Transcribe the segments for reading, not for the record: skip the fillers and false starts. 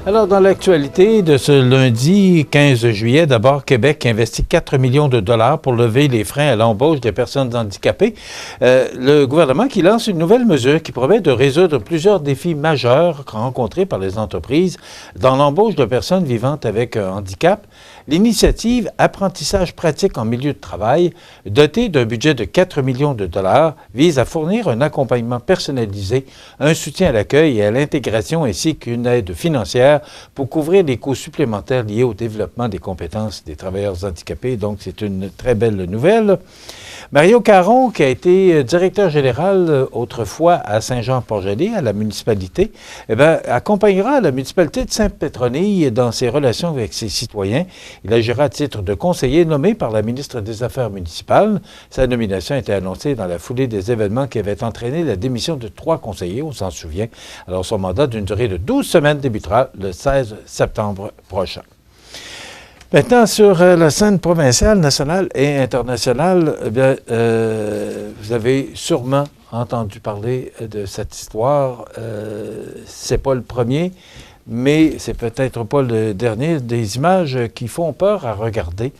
Alors, dans l'actualité de ce lundi 15 juillet, d'abord, Québec investit 4 millions de dollars pour lever les freins à l'embauche des personnes handicapées. Le gouvernement qui lance une nouvelle mesure qui promet de résoudre plusieurs défis majeurs rencontrés par les entreprises dans l'embauche de personnes vivant avec un handicap. L'initiative Apprentissage pratique en milieu de travail, dotée d'un budget de 4 millions de dollars, vise à fournir un accompagnement personnalisé, un soutien à l'accueil et à l'intégration ainsi qu'une aide financière pour couvrir les coûts supplémentaires liés au développement des compétences des travailleurs handicapés. Donc, c'est une très belle nouvelle. Mario Caron, qui a été directeur général autrefois à Saint-Jean-Port-Joli, à la municipalité, accompagnera la municipalité de Sainte-Pétronille dans ses relations avec ses citoyens. Il agira à titre de conseiller nommé par la ministre des Affaires municipales. Sa nomination a été annoncée dans la foulée des événements qui avaient entraîné la démission de 3 conseillers, on s'en souvient. Alors, son mandat d'une durée de 12 semaines débutera le 16 septembre prochain. Maintenant, sur la scène provinciale, nationale et internationale, vous avez sûrement entendu parler de cette histoire. C'est pas le premier, mais c'est peut-être pas le dernier. Des images qui font peur à regarder.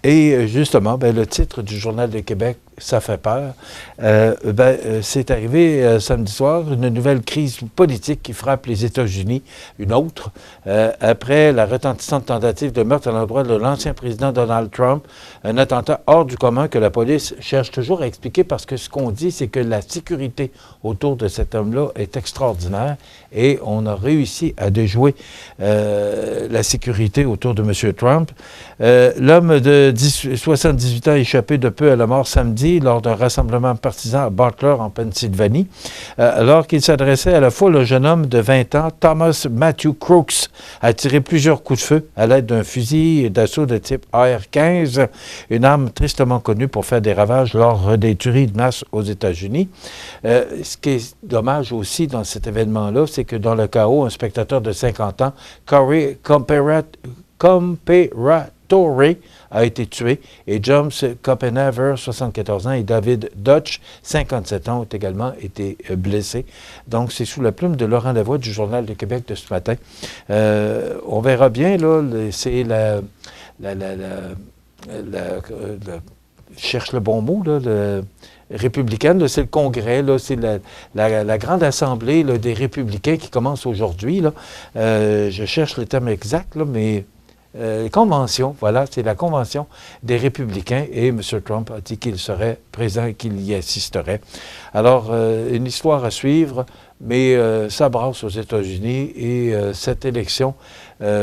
Et justement, le titre du Journal de Québec, ça fait peur. C'est arrivé samedi soir, une nouvelle crise politique qui frappe les États-Unis, une autre, après la retentissante tentative de meurtre à l'endroit de l'ancien président Donald Trump, un attentat hors du commun que la police cherche toujours à expliquer parce que ce qu'on dit, c'est que la sécurité autour de cet homme-là est extraordinaire et on a réussi à déjouer la sécurité autour de M. Trump. L'homme de 78 ans échappé de peu à la mort samedi lors d'un rassemblement partisan à Butler, en Pennsylvanie. Alors qu'il s'adressait à la foule, le jeune homme de 20 ans, Thomas Matthew Crooks, a tiré plusieurs coups de feu à l'aide d'un fusil d'assaut de type AR-15, une arme tristement connue pour faire des ravages lors des tueries de masse aux États-Unis. Ce qui est dommage aussi dans cet événement-là, c'est que dans le chaos, un spectateur de 50 ans, Corey Comperatori, a été tué et James Copenhaver, 74 ans, et David Dutch, 57 ans, ont également été blessés. Donc, c'est sous la plume de Laurent Lavoie du Journal de Québec de ce matin. On verra bien, là, c'est je cherche le bon mot, là, républicaine, là, c'est le Congrès, là, c'est la grande assemblée là, des républicains qui commence aujourd'hui. Là. Je cherche le terme exact, là, mais... convention, voilà, c'est la convention des républicains et M. Trump a dit qu'il serait présent et qu'il y assisterait. Alors, une histoire à suivre, mais ça brasse aux États-Unis et cette élection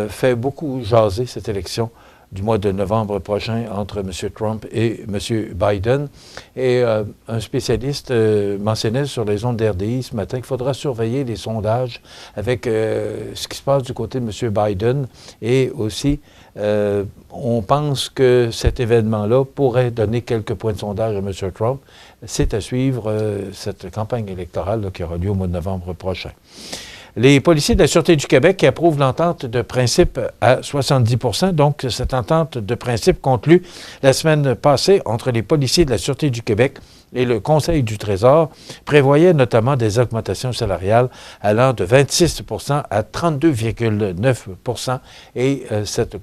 fait beaucoup jaser, cette élection du mois de novembre prochain entre M. Trump et M. Biden. Et un spécialiste mentionnait sur les ondes d'RDI ce matin qu'il faudra surveiller les sondages avec ce qui se passe du côté de M. Biden. Et aussi, on pense que cet événement-là pourrait donner quelques points de sondage à M. Trump. C'est à suivre cette campagne électorale là, qui aura lieu au mois de novembre prochain. Les policiers de la Sûreté du Québec qui approuvent l'entente de principe à 70 %. Donc, cette entente de principe conclue la semaine passée entre les policiers de la Sûreté du Québec et le Conseil du Trésor prévoyait notamment des augmentations salariales allant de 26 % à 32,9 % et cette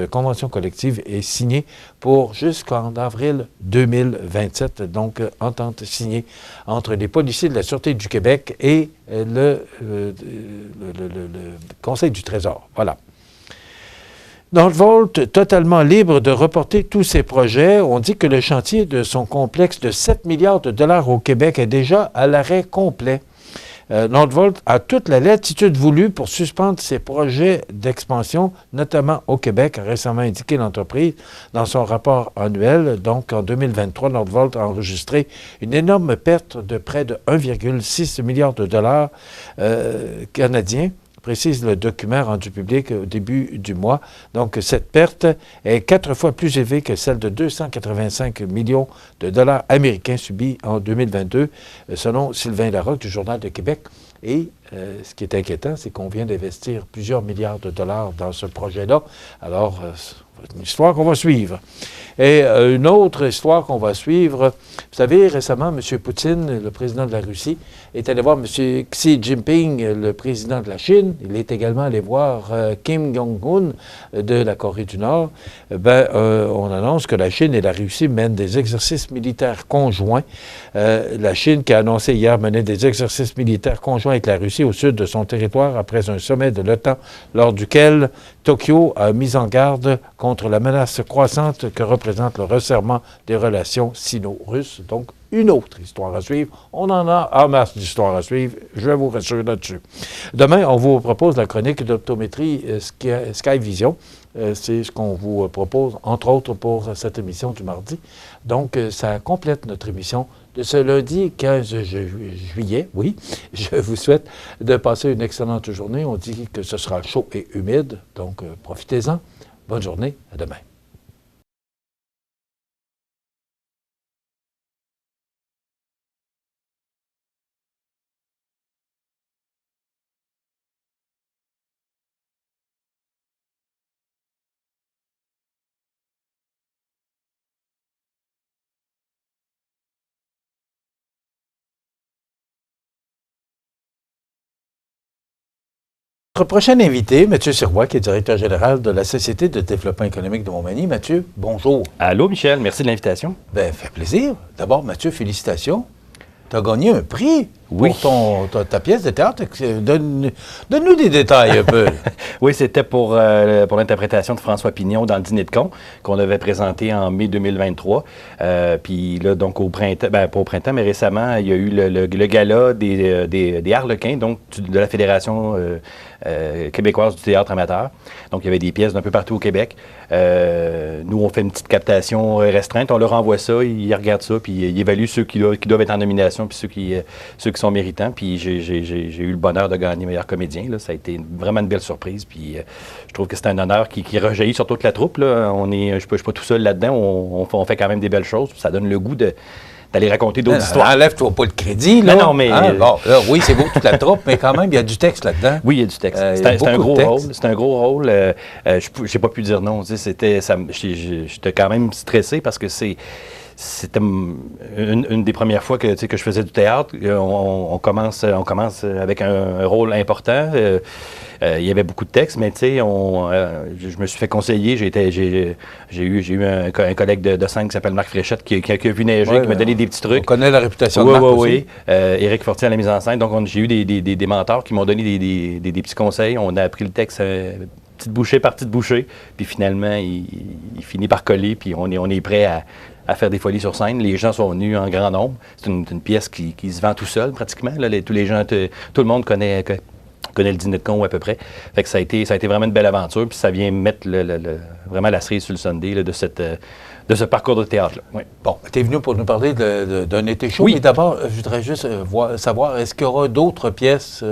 convention collective est signée pour jusqu'en avril 2027. Donc, entente signée entre les policiers de la Sûreté du Québec et le Conseil du Trésor. Voilà. Northvolt, totalement libre de reporter tous ses projets. On dit que le chantier de son complexe de 7 milliards de dollars au Québec est déjà à l'arrêt complet. Northvolt a toute la latitude voulue pour suspendre ses projets d'expansion, notamment au Québec, a récemment indiqué l'entreprise dans son rapport annuel. Donc, en 2023, Northvolt a enregistré une énorme perte de près de 1,6 milliard de dollars canadiens, précise le document rendu public au début du mois. Donc, cette perte est 4 fois plus élevée que celle de 285 millions de dollars américains subis en 2022, selon Sylvain Larocque du Journal de Québec. Et ce qui est inquiétant, c'est qu'on vient d'investir plusieurs milliards de dollars dans ce projet-là. Alors, une histoire qu'on va suivre. Et une autre histoire qu'on va suivre, vous savez, récemment, M. Poutine, le président de la Russie, est allé voir M. Xi Jinping, le président de la Chine. Il est également allé voir Kim Jong-un de la Corée du Nord. On annonce que la Chine et la Russie mènent des exercices militaires conjoints. La Chine qui a annoncé hier mener des exercices militaires conjoints avec la Russie au sud de son territoire après un sommet de l'OTAN lors duquel Tokyo a mis en garde contre la menace croissante que représente le resserrement des relations sino-russes. Donc, une autre histoire à suivre. On en a en masse d'histoires à suivre. Je vais vous rassurer là-dessus. Demain, on vous propose la chronique d'optométrie Sky Vision. C'est ce qu'on vous propose, entre autres, pour cette émission du mardi. Donc, ça complète notre émission de ce lundi 15 juillet. Oui, je vous souhaite de passer une excellente journée. On dit que ce sera chaud et humide, donc profitez-en. Bonne journée, à demain. Notre prochain invité, Mathieu Sirois, qui est directeur général de la Société de développement économique de Montmagny. Mathieu, bonjour. Allô, Michel. Merci de l'invitation. Bien, fait plaisir. D'abord, Mathieu, félicitations. Tu as gagné un prix pour ta pièce de théâtre. Donne-nous des détails un peu. Oui, c'était pour l'interprétation de François Pignon dans le Dîner de con qu'on avait présenté en mai 2023. Puis là, donc au printemps, pas au printemps, mais récemment, il y a eu le gala des Harlequins, donc de la Fédération québécoise du théâtre amateur. Donc, il y avait des pièces d'un peu partout au Québec. Nous, on fait une petite captation restreinte. On leur envoie ça, ils regardent ça, puis ils évaluent ceux qui doivent être en nomination, puis ceux qui sont méritants. Puis j'ai eu le bonheur de gagner meilleur comédien. Là. Ça a été vraiment une belle surprise. Puis je trouve que c'est un honneur qui rejaillit sur toute la troupe. Là. Je ne suis pas tout seul là-dedans. On fait quand même des belles choses. Ça donne le goût d'aller raconter d'autres histoires. Enlève-toi pas le crédit, là. Non, mais... oui, c'est beau toute la troupe, mais quand même, il y a du texte là-dedans. Oui, il y a du texte. C'est un gros rôle. C'est un gros rôle. Je n'ai pas pu dire non. J'étais quand même stressé parce que c'était une des premières fois que je faisais du théâtre. On commence avec un rôle important. Il y avait beaucoup de textes, mais je me suis fait conseiller. J'ai eu un collègue de scène qui s'appelle Marc Fréchette qui a vu neiger, qui m'a donné des petits trucs. On connaît la réputation de Marc aussi. Oui. Éric Fortier à la mise en scène. Donc, j'ai eu des mentors qui m'ont donné des petits conseils. On a appris le texte petite bouchée par petite bouchée. Puis finalement, il finit par coller. Puis on est prêt à faire des folies sur scène. Les gens sont venus en grand nombre. C'est une pièce qui se vend tout seul, pratiquement. Là, tous les gens, tout le monde connaît le Dîner de con à peu près. Fait que ça a été vraiment une belle aventure. Puis ça vient mettre vraiment la cerise sur le Sunday là, de ce parcours de théâtre-là. Oui. Bon, tu es venu pour nous parler d'un été chaud. Oui. Mais d'abord, je voudrais juste savoir, est-ce qu'il y aura d'autres pièces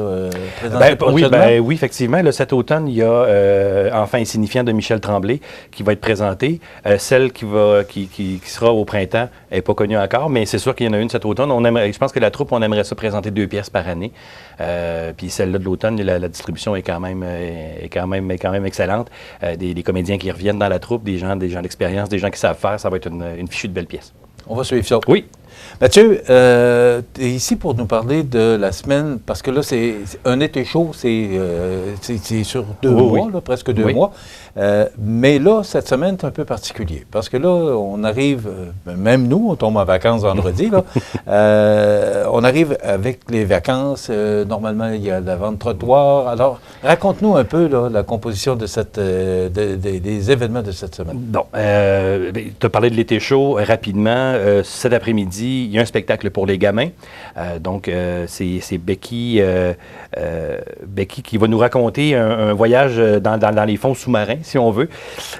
présentées prochainement? Oui, effectivement. Là, cet automne, il y a Enfant insignifiant de Michel Tremblay qui va être présentée. Celle qui sera au printemps n'est pas connue encore, mais c'est sûr qu'il y en a une cet automne. Je pense que la troupe, on aimerait ça présenter 2 pièces par année. Puis celle-là de l'automne, la distribution est quand même excellente. Des comédiens qui reviennent dans la troupe, des gens d'expérience, des gens qui savent faire. Ça va être une fichue de belle pièce. On va suivre ça. Oui. Mathieu, tu es ici pour nous parler de la semaine, parce que là, c'est un été chaud, c'est sur 2 mois, là, presque 2 mois. Mais là, cette semaine, c'est un peu particulier, parce que là, on arrive, même nous, on tombe en vacances vendredi, là, on arrive avec les vacances, normalement, il y a la vente de trottoir. Alors, raconte-nous un peu là, la composition de des événements de cette semaine. Bon, tu as parlé de l'été chaud rapidement. Cet après-midi, il y a un spectacle pour les gamins. Donc, c'est Becky qui va nous raconter un voyage dans les fonds sous-marins, si on veut.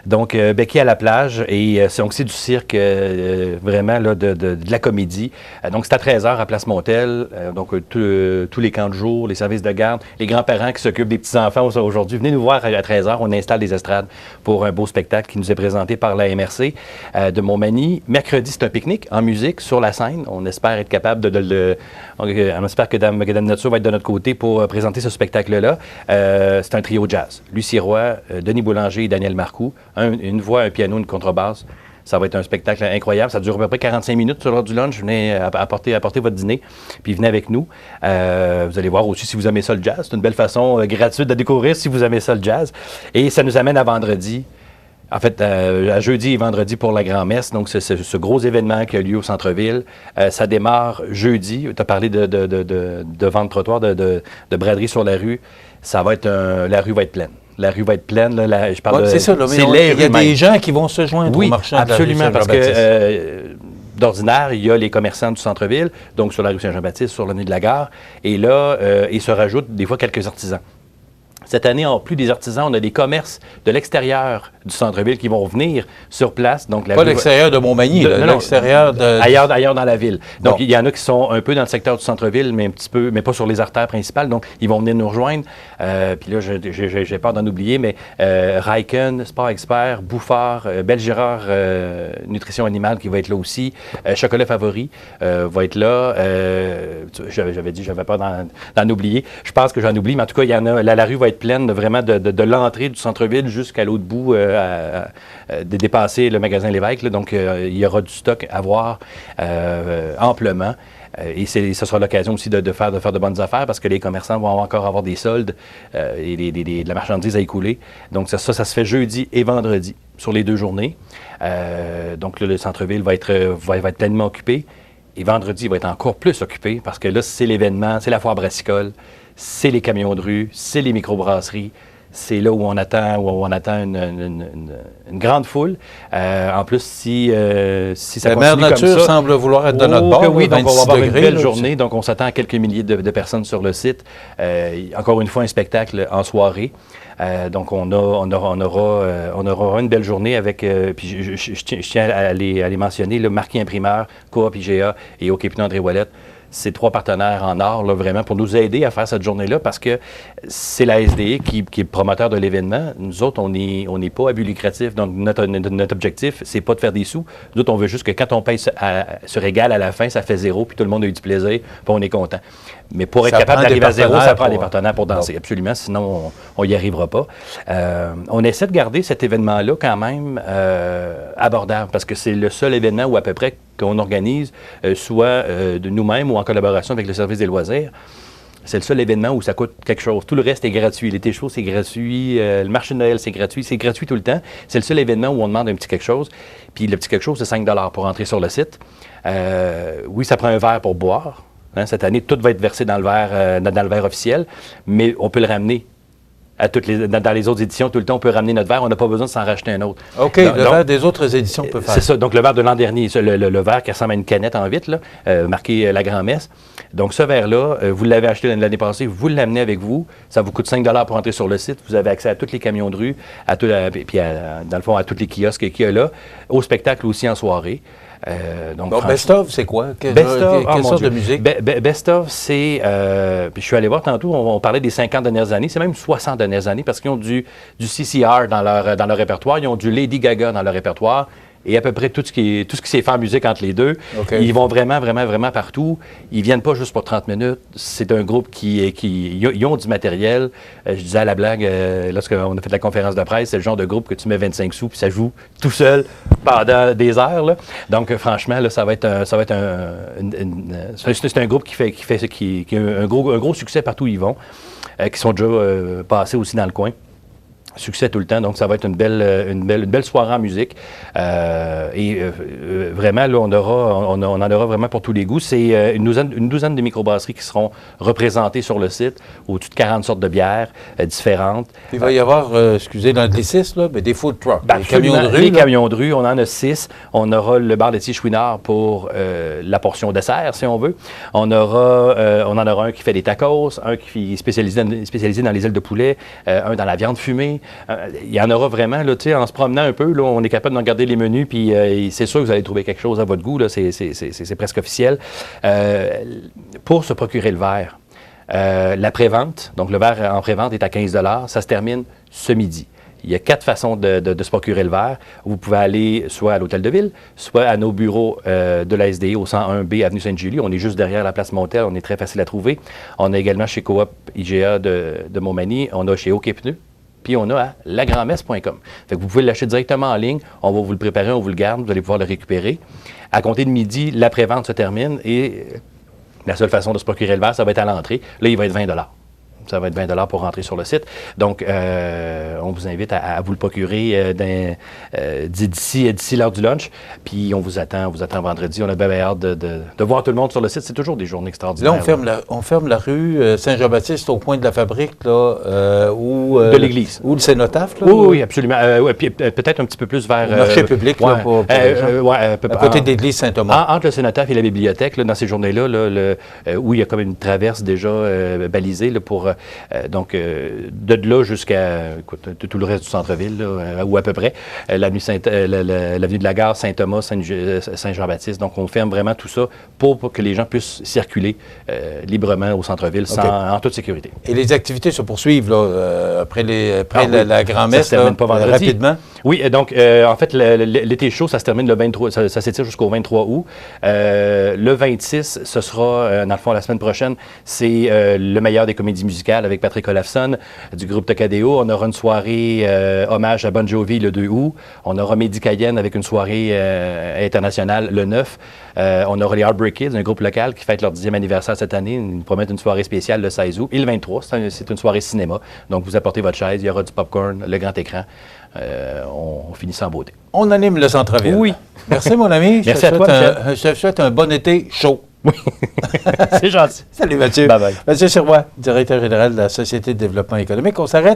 Donc, Becky à la plage, et c'est du cirque, vraiment, là, de la comédie. Donc, c'est à 13h à Place Montel. Donc, tous les camps de jour, les services de garde, les grands-parents qui s'occupent des petits-enfants aujourd'hui, venez nous voir à 13h. On installe des estrades pour un beau spectacle qui nous est présenté par la MRC de Montmagny. Mercredi, c'est un pique-nique en musique sur la scène. On espère être capable on espère que Dame Nature va être de notre côté pour présenter ce spectacle-là. C'est un trio jazz. Lucie Roy, Denis Boulanger et Daniel Marcoux. Une voix, un piano, une contrebasse. Ça va être un spectacle incroyable. Ça dure à peu près 45 minutes sur l'heure du lunch. Venez apporter votre dîner, puis venez avec nous. Vous allez voir aussi si vous aimez ça le jazz. C'est une belle façon gratuite de découvrir si vous aimez ça le jazz. Et ça nous amène à vendredi. En fait, à jeudi et vendredi pour la grand-messe. Donc, c'est ce gros événement qui a lieu au centre-ville. Ça démarre jeudi. Tu as parlé de vente trottoir, de braderie sur la rue. Ça va être la rue va être pleine. La rue va être pleine. Là, je parle c'est ça. Là, c'est il y a des gens qui vont se joindre aux marchands absolument, de la rue parce que d'ordinaire, il y a les commerçants du centre-ville, donc sur la rue Saint-Jean-Baptiste, sur le nez de la gare. Et là, il se rajoute des fois quelques artisans. Cette année, en plus des artisans, on a des commerces de l'extérieur du centre-ville qui vont venir sur place. Donc, pas l'extérieur de Montmagny, l'extérieur de... Ailleurs dans la ville. Donc, il y en a qui sont un peu dans le secteur du centre-ville, mais un petit peu, mais pas sur les artères principales. Donc, ils vont venir nous rejoindre. Puis là, j'ai peur d'en oublier, mais Raiken, Sport Expert, Bouffard, Belgérard Nutrition Animale qui va être là aussi. Chocolat Favori va être là. J'avais dit, j'avais peur d'en oublier. Je pense que j'en oublie, mais en tout cas, il y en a. La rue va être pleine vraiment de l'entrée du centre-ville jusqu'à l'autre bout, de dépasser le magasin Lévesque. Là. Donc, il y aura du stock à voir amplement. Et ce sera l'occasion aussi de faire de bonnes affaires parce que les commerçants vont encore avoir des soldes et de la marchandise à écouler. Donc, ça se fait jeudi et vendredi sur les 2 journées. Donc, là, le centre-ville va être pleinement occupé. Et vendredi, il va être encore plus occupé parce que là, c'est l'événement, c'est la foire brassicole. C'est les camions de rue, c'est les microbrasseries. C'est là où on attend une grande foule. En plus, si ça continue comme ça... La mère nature semble vouloir être de notre bord. Oui, donc on va avoir une belle journée. Donc, on s'attend à quelques milliers de personnes sur le site. Encore une fois, un spectacle en soirée. Donc, on aura une belle journée avec... puis, je tiens à les mentionner, le Marquis Imprimeur, Coop IGA et OK Pneus André Ouellette. C'est 3 partenaires en or, là, vraiment, pour nous aider à faire cette journée-là, parce que c'est la SDE qui est promoteur de l'événement. Nous autres, on n'est pas à but lucratif. Donc, notre objectif, c'est pas de faire des sous. Nous autres, on veut juste que quand on paye se régale à la fin, ça fait 0, puis tout le monde a eu du plaisir, puis on est content. Mais pour être capable d'arriver à 0, ça prend des partenaires pour danser, absolument, sinon on n'y arrivera pas. On essaie de garder cet événement-là quand même abordable, parce que c'est le seul événement où à peu près qu'on organise, soit de nous-mêmes ou en collaboration avec le service des loisirs. C'est le seul événement où ça coûte quelque chose. Tout le reste est gratuit. L'été chaud, c'est gratuit. Le marché de Noël, c'est gratuit. C'est gratuit tout le temps. C'est le seul événement où on demande un petit quelque chose. Puis le petit quelque chose, c'est 5 $ pour entrer sur le site. Oui, ça prend un verre pour boire. Hein, cette année, tout va être versé dans le verre officiel, mais on peut le ramener. Dans les autres éditions, tout le temps, on peut ramener notre verre. On n'a pas besoin de s'en racheter un autre. OK, le verre des autres éditions peut faire. C'est ça. Donc, le verre de l'an dernier, le verre qui ressemble à une canette en vitre, là, marqué la grand-messe. Donc, ce verre-là, vous l'avez acheté l'année passée, vous l'amenez avec vous. Ça vous coûte 5 $ pour entrer sur le site. Vous avez accès à tous les camions de rue, puis dans le fond, à tous les kiosques qu'il y a là, au spectacle aussi en soirée. Donc, Best of, c'est quoi? Quelle sorte de musique? Best of, c'est... puis je suis allé voir tantôt, on parlait des 50 dernières années, c'est même 60 dernières années, parce qu'ils ont du CCR dans leur répertoire, ils ont du Lady Gaga dans leur répertoire, et à peu près tout ce qui s'est fait en musique entre les deux. Okay. Ils vont vraiment, vraiment, vraiment partout. Ils viennent pas juste pour 30 minutes. C'est un groupe ils ont du matériel. Je disais à la blague, lorsqu'on a fait la conférence de presse, c'est le genre de groupe que tu mets 25 sous puis ça joue tout seul pendant des heures. Là. Donc, franchement, là, c'est un groupe qui a un gros succès partout où ils vont, qui sont déjà passés aussi dans le coin. Succès tout le temps, donc ça va être une belle soirée en musique. Vraiment, là, on en aura vraiment pour tous les goûts. C'est une douzaine de microbrasseries qui seront représentées sur le site, au-dessus de 40 sortes de bières différentes. Il va y avoir, excusez l'anglicisme, là, mais des food trucks, des camions de rue. Les camions de rue, on en a 6. On aura le bar laitier Chouinard pour la portion dessert, si on veut. On en aura un qui fait des tacos, un qui est spécialisé dans les ailes de poulet, un dans la viande fumée. Il y en aura vraiment, là, en se promenant un peu, là, on est capable de regarder les menus, puis c'est sûr que vous allez trouver quelque chose à votre goût, là, c'est presque officiel. Pour se procurer le verre, la prévente, donc le verre en prévente est à 15 $, ça se termine ce midi. Il y a 4 façons de se procurer le verre. Vous pouvez aller soit à l'Hôtel de Ville, soit à nos bureaux de la SDE au 101B Avenue Sainte-Julie. On est juste derrière la place Montel. On est très facile à trouver. On a également chez Coop IGA de Montmagny. On a chez OK Pneus. Puis on a à lagrandmesse.com. Fait que vous pouvez l'acheter directement en ligne. On va vous le préparer, on vous le garde. Vous allez pouvoir le récupérer. À compter de midi, la prévente se termine et la seule façon de se procurer le verre, ça va être à l'entrée. Là, il va être 20 $. Ça va être 20 $ pour rentrer sur le site. Donc, on vous invite à vous le procurer d'ici l'heure du lunch. Puis, on vous attend vendredi. On a bien hâte de voir tout le monde sur le site. C'est toujours des journées extraordinaires. Là, on ferme la rue Saint-Jean-Baptiste au coin de la fabrique, là, de l'église. Ou le cénotaphe, là? Oui, absolument. Puis, peut-être un petit peu plus vers... Le marché public, là, à côté de l'église Saint-Thomas. Entre le cénotaphe et la bibliothèque, là, dans ces journées-là, où il y a comme une traverse déjà balisée là, pour... donc, de là jusqu'à tout le reste du centre-ville, là, ou à peu près, l'avenue de la Gare, Saint-Thomas, Saint-Jean-Baptiste. Donc, on ferme vraiment tout ça pour que les gens puissent circuler librement au centre-ville en toute sécurité. Et les activités se poursuivent là, après la grand-messe, ça se termine pas vendredi. Rapidement? Oui, donc, en fait, l'été chaud, ça se termine le 23, ça s'étire jusqu'au 23 août. Le 26, ce sera, dans le fond, la semaine prochaine, c'est le meilleur des comédies musicales avec Patrick Olafson du groupe Tocadéo. On aura une soirée hommage à Bon Jovi le 2 août. On aura Mehdi Cayenne avec une soirée internationale le 9. On aura les Heartbreak Kids, un groupe local qui fête leur 10e anniversaire cette année. Ils nous promettent une soirée spéciale le 16 août. Et le 23, c'est une soirée cinéma. Donc, vous apportez votre chaise, il y aura du popcorn, le grand écran. On finit ça en beauté. On anime le centre-ville. Oui. Merci, mon ami. Merci à toi, Michel. Je te souhaite un bon été chaud. Oui. C'est gentil. Salut, Mathieu. Bye bye. Mathieu Sirois, directeur général de la Société de développement économique. On s'arrête.